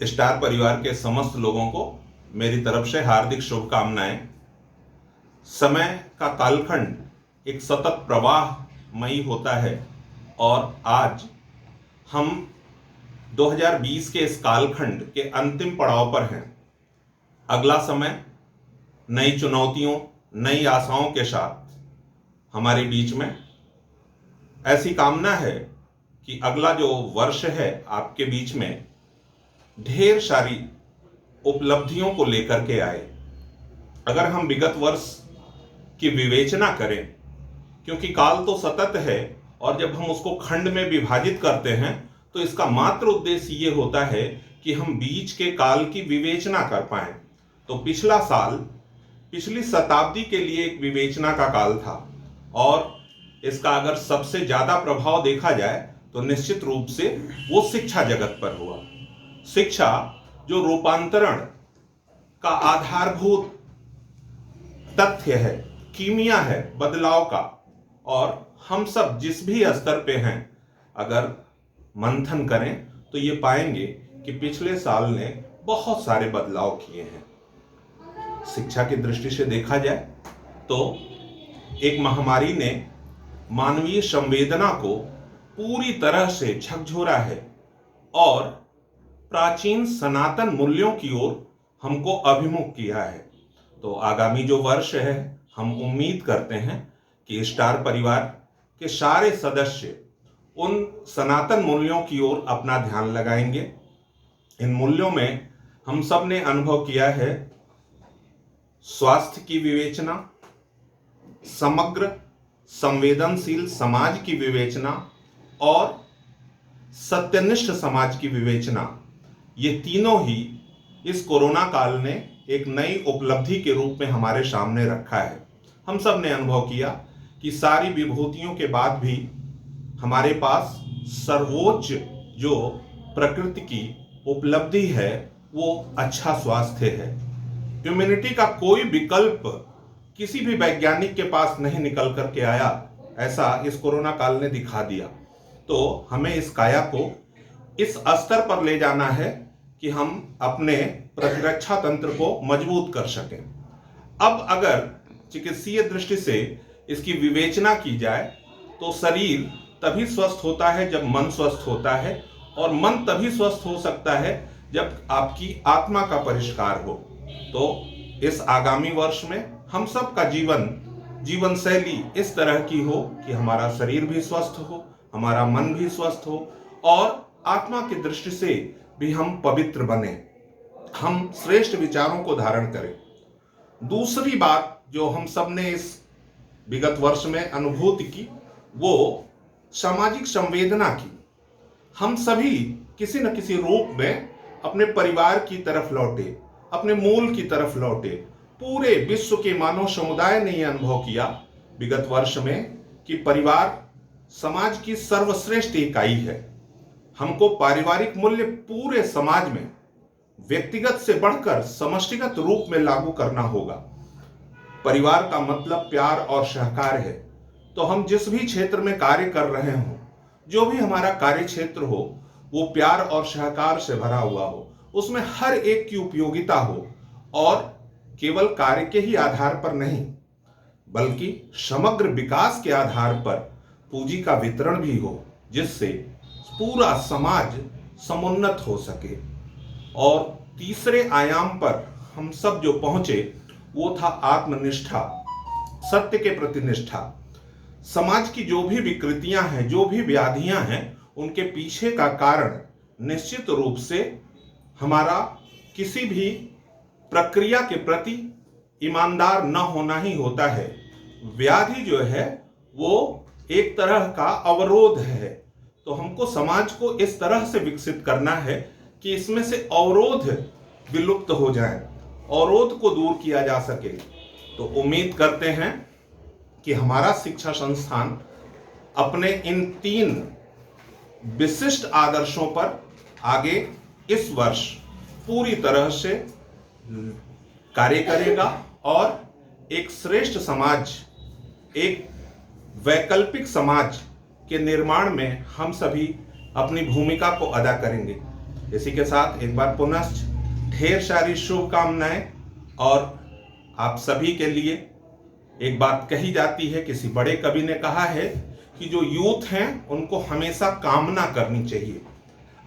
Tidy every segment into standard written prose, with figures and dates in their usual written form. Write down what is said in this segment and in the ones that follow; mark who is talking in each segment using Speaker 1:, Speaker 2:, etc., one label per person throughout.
Speaker 1: Star परिवार के समस्त लोगों को मेरी तरफ से हार्दिक शुभकामनाएं। समय का कालखंड एक सतत प्रवाहमयी होता है और आज हम 2020 के इस कालखंड के अंतिम पड़ाव पर हैं। अगला समय नई चुनौतियों, नई आशाओं के साथ हमारे बीच में। ऐसी कामना है कि अगला जो वर्ष है आपके बीच में ढेर सारी उपलब्धियों को लेकर के आए। अगर हम विगत वर्ष की विवेचना करें, क्योंकि काल तो सतत है और जब हम उसको खंड में विभाजित करते हैं तो इसका मात्र उद्देश्य ये होता है कि हम बीच के काल की विवेचना कर पाएं। तो पिछला साल पिछली शताब्दी के लिए एक विवेचना का काल था और इसका अगर सबसे ज्यादा प्रभाव देखा जाए तो निश्चित रूप से वो शिक्षा जगत पर हुआ। शिक्षा जो रूपांतरण का आधारभूत तथ्य है, कीमिया है बदलाव का, और हम सब जिस भी स्तर पे हैं अगर मंथन करें तो ये पाएंगे कि पिछले साल ने बहुत सारे बदलाव किए हैं। शिक्षा की दृष्टि से देखा जाए तो एक महामारी ने मानवीय संवेदना को पूरी तरह से झकझोरा है और प्राचीन सनातन मूल्यों की ओर हमको अभिमुख किया है। तो आगामी जो वर्ष है हम उम्मीद करते हैं कि स्टार परिवार के सारे सदस्य उन सनातन मूल्यों की ओर अपना ध्यान लगाएंगे। इन मूल्यों में हम सब ने अनुभव किया है स्वास्थ्य की विवेचना, समग्र संवेदनशील समाज की विवेचना और सत्यनिष्ठ समाज की विवेचना। ये तीनों ही इस कोरोना काल ने एक नई उपलब्धि के रूप में हमारे सामने रखा है। हम सब ने अनुभव किया कि सारी विभूतियों के बाद भी हमारे पास सर्वोच्च जो प्रकृति की उपलब्धि है वो अच्छा स्वास्थ्य है। इम्यूनिटी का कोई विकल्प किसी भी वैज्ञानिक के पास नहीं निकल करके आया, ऐसा इस कोरोना काल ने दिखा दिया। तो हमें इस काया को इस स्तर पर ले जाना है कि हम अपने प्रतिरक्षा तंत्र को मजबूत कर सकें। अब अगर चिकित्सीय दृष्टि से इसकी विवेचना की जाए तो शरीर तभी स्वस्थ होता है जब मन स्वस्थ होता है, और मन तभी स्वस्थ हो सकता है जब आपकी आत्मा का परिष्कार हो। तो इस आगामी वर्ष में हम सब का जीवन शैली इस तरह की हो कि हमारा शरीर भी स्वस्थ हो, हमारा मन भी स्वस्थ हो और आत्मा की दृष्टि से भी हम पवित्र बने, हम श्रेष्ठ विचारों को धारण करें। दूसरी बात जो हम सब ने इस विगत वर्ष में अनुभूति की वो सामाजिक संवेदना की। हम सभी किसी न किसी रूप में अपने परिवार की तरफ लौटे, अपने मूल की तरफ लौटे। पूरे विश्व के मानव समुदाय ने यह अनुभव किया विगत वर्ष में कि परिवार समाज की सर्वश्रेष्ठ इकाई है। हमको पारिवारिक मूल्य पूरे समाज में व्यक्तिगत से बढ़कर समष्टिगत रूप में लागू करना होगा। परिवार का मतलब प्यार और सहकार है। तो हम जिस भी क्षेत्र में कार्य कर रहे हों, जो भी हमारा कार्य क्षेत्र हो, वो प्यार और सहकार से भरा हुआ हो, उसमें हर एक की उपयोगिता हो और केवल कार्य के ही आधार पर नहीं बल्कि समग्र विकास के आधार पर पूंजी का वितरण भी हो, जिससे पूरा समाज समुन्नत हो सके। और तीसरे आयाम पर हम सब जो पहुंचे वो था आत्मनिष्ठा, सत्य के प्रति निष्ठा। समाज की जो भी विकृतियां हैं, जो भी व्याधियां हैं, उनके पीछे का कारण निश्चित रूप से हमारा किसी भी प्रक्रिया के प्रति ईमानदार न होना ही होता है। व्याधि जो है वो एक तरह का अवरोध है। तो हमको समाज को इस तरह से विकसित करना है कि इसमें से अवरोध विलुप्त हो जाए, अवरोध को दूर किया जा सके। तो उम्मीद करते हैं कि हमारा शिक्षा संस्थान अपने इन 3 विशिष्ट आदर्शों पर आगे इस वर्ष पूरी तरह से कार्य करेगा और एक श्रेष्ठ समाज, एक वैकल्पिक समाज के निर्माण में हम सभी अपनी भूमिका को अदा करेंगे। इसी के साथ एक बार पुनश्च ढेर सारी शुभकामनाएं। और आप सभी के लिए एक बात कही जाती है, किसी बड़े कवि ने कहा है कि जो यूथ हैं उनको हमेशा कामना करनी चाहिए।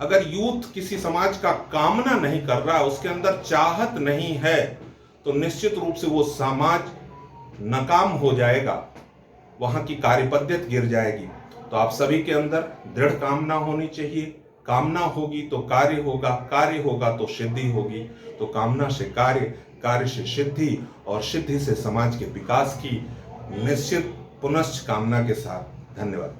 Speaker 1: अगर यूथ किसी समाज का कामना नहीं कर रहा, उसके अंदर चाहत नहीं है, तो निश्चित रूप से वो समाज नाकाम हो जाएगा, वहां की कार्य पद्धति गिर जाएगी। तो आप सभी के अंदर दृढ़ कामना होनी चाहिए। कामना होगी तो कार्य होगा, कार्य होगा तो सिद्धि होगी। तो कामना से कार्य, कार्य से सिद्धि और सिद्धि से समाज के विकास की निश्चित पुनश्च कामना के साथ धन्यवाद।